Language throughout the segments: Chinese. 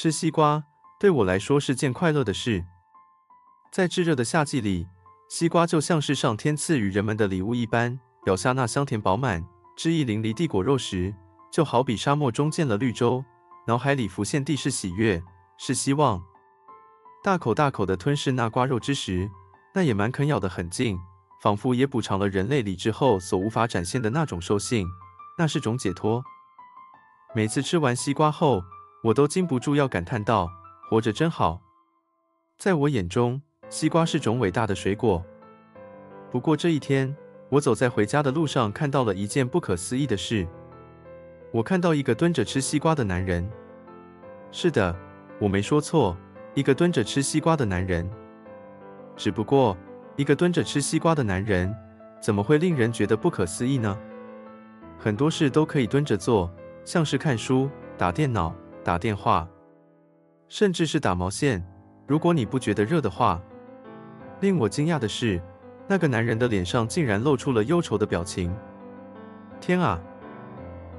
吃西瓜对我来说是件快乐的事。在炙热的夏季里，西瓜就像是上天赐予人们的礼物一般，咬下那香甜饱满、汁液淋漓地果肉时，就好比沙漠中见了绿洲，脑海里浮现地是喜悦，是希望。大口大口地吞噬那瓜肉之时，那也蛮啃咬的很劲，仿佛也补偿了人类理智后所无法展现的那种兽性，那是种解脱。每次吃完西瓜后，我都禁不住要感叹道：活着真好。在我眼中，西瓜是种伟大的水果。不过这一天，我走在回家的路上，看到了一件不可思议的事。我看到一个蹲着吃西瓜的男人。是的，我没说错，一个蹲着吃西瓜的男人。只不过，一个蹲着吃西瓜的男人，怎么会令人觉得不可思议呢？很多事都可以蹲着做，像是看书、打电脑、打电话，甚至是打毛线，如果你不觉得热的话。令我惊讶的是，那个男人的脸上竟然露出了忧愁的表情。天啊！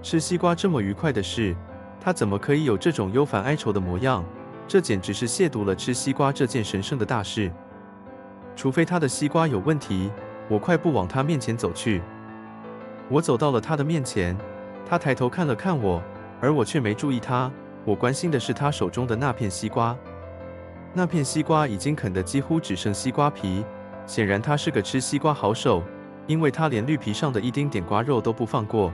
吃西瓜这么愉快的事，他怎么可以有这种忧烦哀愁的模样？这简直是亵渎了吃西瓜这件神圣的大事。除非他的西瓜有问题，我快步往他面前走去。我走到了他的面前，他抬头看了看我，而我却没注意他。我关心的是他手中的那片西瓜。那片西瓜已经啃得几乎只剩西瓜皮，显然他是个吃西瓜好手，因为他连绿皮上的一丁点瓜肉都不放过。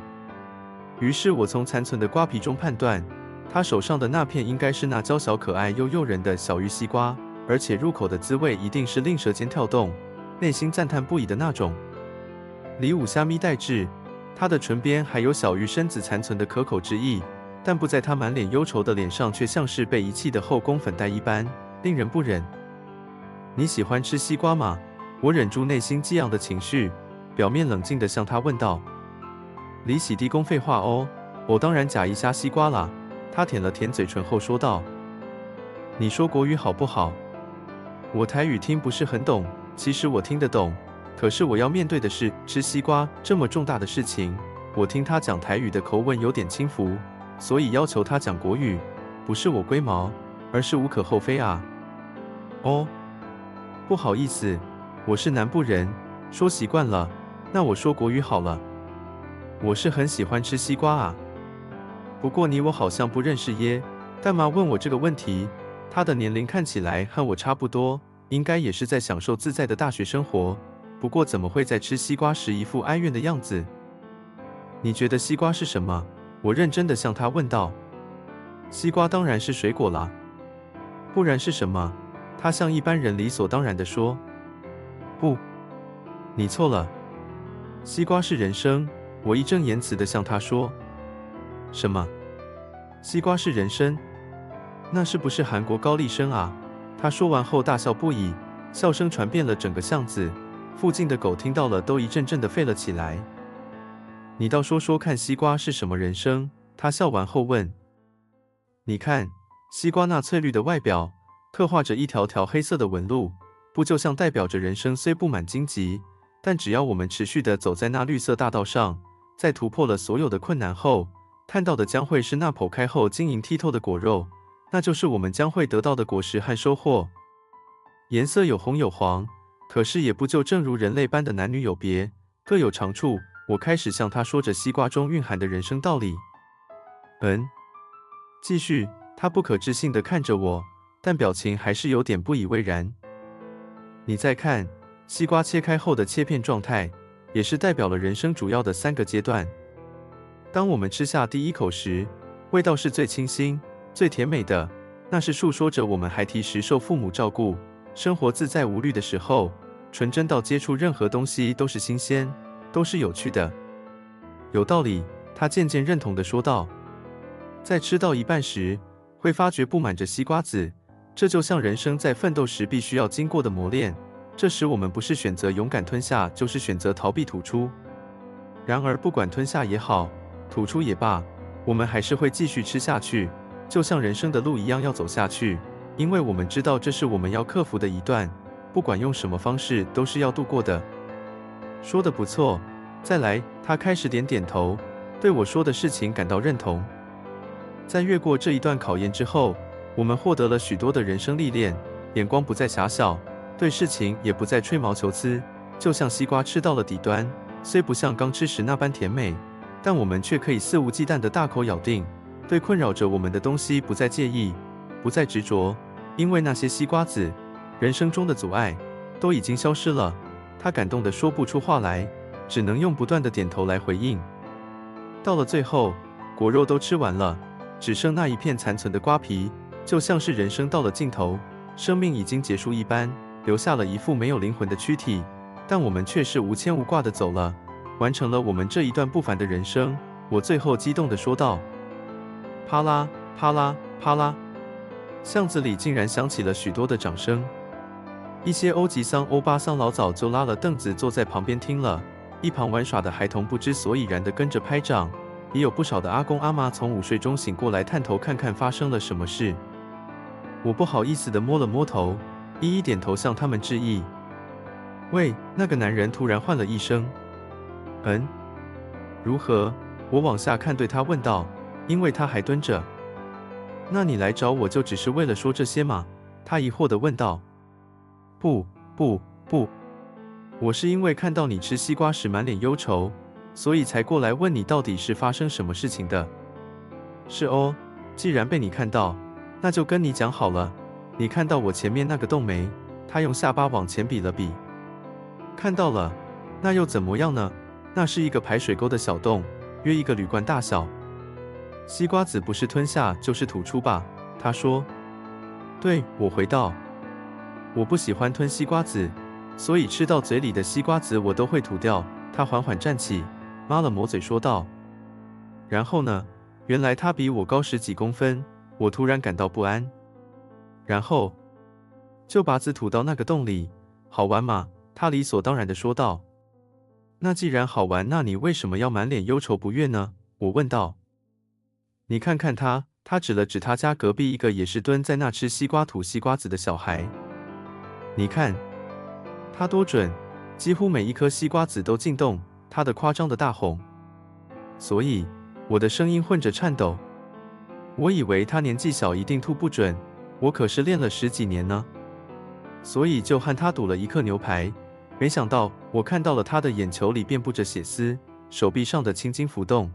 于是我从残存的瓜皮中判断，他手上的那片应该是那娇小可爱又诱人的小玉西瓜，而且入口的滋味一定是令舌尖跳动，内心赞叹不已的那种。李武虾米待制，他的唇边还有小玉身子残存的可口之意，但不在他满脸忧愁的脸上，却像是被遗弃的后宫粉黛一般，令人不忍。你喜欢吃西瓜吗？我忍住内心激昂的情绪，表面冷静地向他问道。李喜地公废话哦，我当然假意虾西瓜啦。他舔了舔嘴唇后说道。你说国语好不好？我台语听不是很懂，其实我听得懂，可是我要面对的是吃西瓜这么重大的事情。我听他讲台语的口吻有点轻浮，所以要求他讲国语，不是我龟毛，而是无可厚非啊。哦，不好意思，我是南部人，说习惯了，那我说国语好了。我是很喜欢吃西瓜啊。不过你我好像不认识耶，干嘛问我这个问题？他的年龄看起来和我差不多，应该也是在享受自在的大学生活，不过怎么会在吃西瓜时一副哀怨的样子？你觉得西瓜是什么？我认真地向他问道。西瓜当然是水果啦，不然是什么？他像一般人理所当然地说。不，你错了，西瓜是人参。我义正言辞地向他说。什么？西瓜是人参？那是不是韩国高丽参啊？他说完后大笑不已，笑声传遍了整个巷子，附近的狗听到了都一阵阵地吠了起来。你倒说说看，西瓜是什么人参？他笑完后问。你看，西瓜那翠绿的外表，刻画着一条条黑色的纹路，不就像代表着人生虽布满荆棘，但只要我们持续地走在那绿色大道上，在突破了所有的困难后，看到的将会是那剖开后晶莹剔透的果肉，那就是我们将会得到的果实和收获。颜色有红有黄，可是也不就正如人类般的男女有别，各有长处。我开始向他说着西瓜中蕴含的人生道理。继续，他不可置信地看着我，但表情还是有点不以为然。你再看，西瓜切开后的切片状态，也是代表了人生主要的3个阶段。当我们吃下第一口时，味道是最清新、最甜美的，那是诉说着我们孩提时受父母照顾，生活自在无虑的时候，纯真到接触任何东西都是新鲜，都是有趣的。有道理，他渐渐认同地说道。在吃到一半时，会发觉布满着西瓜籽，这就像人生在奋斗时必须要经过的磨练。这时我们不是选择勇敢吞下，就是选择逃避吐出。然而不管吞下也好，吐出也罢，我们还是会继续吃下去，就像人生的路一样要走下去，因为我们知道这是我们要克服的一段，不管用什么方式都是要度过的。说得不错，再来。他开始点点头，对我说的事情感到认同。在越过这一段考验之后，我们获得了许多的人生历练，眼光不再狭小，对事情也不再吹毛求疵，就像西瓜吃到了底端，虽不像刚吃时那般甜美，但我们却可以肆无忌惮地大口咬定，对困扰着我们的东西不再介意，不再执着，因为那些西瓜子，人生中的阻碍，都已经消失了。他感动得说不出话来，只能用不断的点头来回应。到了最后，果肉都吃完了，只剩那一片残存的瓜皮，就像是人生到了尽头，生命已经结束一般，留下了一副没有灵魂的躯体，但我们却是无牵无挂地走了，完成了我们这一段不凡的人生。我最后激动地说道。啪啦啪啦啪啦，巷子里竟然响起了许多的掌声。一些欧吉桑、欧巴桑老早就拉了凳子坐在旁边听了，一旁玩耍的孩童不知所以然地跟着拍掌，也有不少的阿公阿妈从午睡中醒过来，探头看看发生了什么事。我不好意思地摸了摸头，一一点头向他们致意。喂，那个男人突然唤了一声。如何？我往下看，对他问道，因为他还蹲着。那你来找我就只是为了说这些吗？他疑惑地问道。不，我是因为看到你吃西瓜时满脸忧愁，所以才过来问你到底是发生什么事情的。是哦，既然被你看到，那就跟你讲好了。你看到我前面那个洞没？他用下巴往前比了比。看到了，那又怎么样呢？那是一个排水沟的小洞，约一个铝罐大小。西瓜子不是吞下就是吐出吧？他说。对，我回道。我不喜欢吞西瓜子，所以吃到嘴里的西瓜子我都会吐掉。他缓缓站起，抹了抹嘴说道。然后呢？原来他比我高10几公分，我突然感到不安。然后就把籽吐到那个洞里，好玩吗？他理所当然地说道。那既然好玩，那你为什么要满脸忧愁不悦呢？我问道。你看看他，他指了指他家隔壁一个也是蹲在那吃西瓜吐西瓜子的小孩。你看他多准，几乎每一颗西瓜子都进洞，他的夸张的大吼。所以我的声音混着颤抖。我以为他年纪小一定吐不准，我可是练了10几年呢。所以就和他赌了1克牛排，没想到我看到了他的眼球里遍布着血丝，手臂上的青筋浮动，